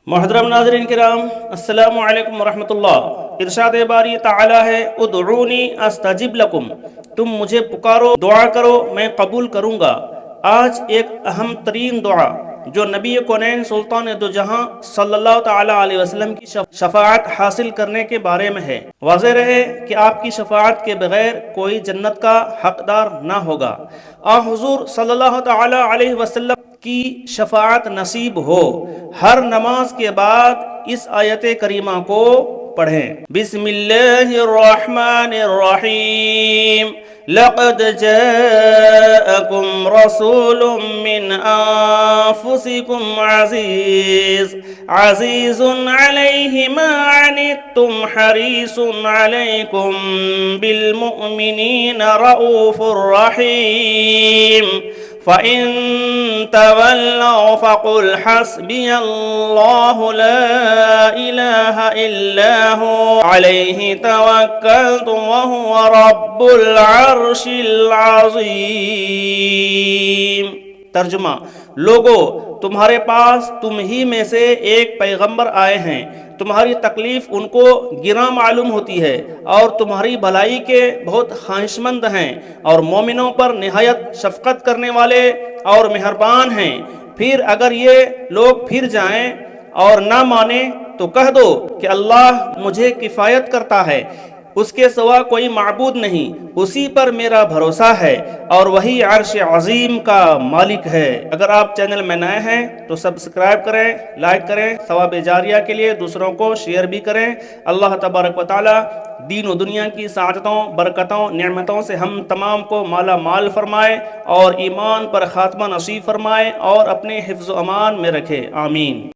मोहतरम नाज़रीन किराम, अस्सलामु अलैकुम वरहमतुल्लाह। इरशाद बारी ताला है, उदऊनी अस्तजिब लकुम, तुम मुझे पुकारो, दुआ करो, मैं कबूल करूँगा। आज एक अहम तरीन दुआ जो नबी कौनैन सुल्तान दो जहां सल्लल्लाहु ताला अलैहि वसल्लम की शफाअत हासिल करने के बारे में है। वाज़ेह रहे कि आपकी शफाअत के बगैर कोई जन्नत का हकदार ना होगा। आ हुजूर सल्लल्लाहु ताला अलैहि वसल्लम की शफाअत नसीब हो। हर नमाज के बाद इस आयत करीमा को पढ़ें। बिस्मिल्लाहिर्रहमानिर्रहीम, लक़द जाअकुम रसूलुम मिन अनफुसिकुम अज़ीज़ुन अलैहि मा अनित्तुम हरीसुन अलैकुम बिल मुमिनीना रऊफ़ुर रहीम। फ़इन तवल्लौ फ़क़ुल हस्बियल्लाहु ला इलाहा इल्ला हु अलैहि तवक्कलतु व हुवा रब्बुल अर्शिल अज़ीम। तर्जुमा, लोगो, तुम्हारे पास तुम ही में से एक पैगंबर आए हैं। तुम्हारी तकलीफ उनको गिरा मालूम होती है और तुम्हारी भलाई के बहुत ख्वाहिशमंद हैं और मोमिनों पर निहायत शफकत करने वाले और मेहरबान हैं। फिर अगर ये लोग फिर जाएं और ना माने तो कह दो कि अल्लाह मुझे किफ़ायत करता है, उसके सिवा कोई माबूद नहीं, उसी पर मेरा भरोसा है और वही अर्श अज़ीम का मालिक है। अगर आप चैनल में नए हैं तो सब्सक्राइब करें, लाइक करें, सवाब जारिया के लिए दूसरों को शेयर भी करें। अल्लाह तबारक व तआला दीन व दुनिया की साअतों, बरकतों, नेमतों से हम तमाम को माला माल फरमाए और ईमान पर खात्मा नसीब फरमाए और अपने हिफ्ज़ अमान में रखे। आमीन।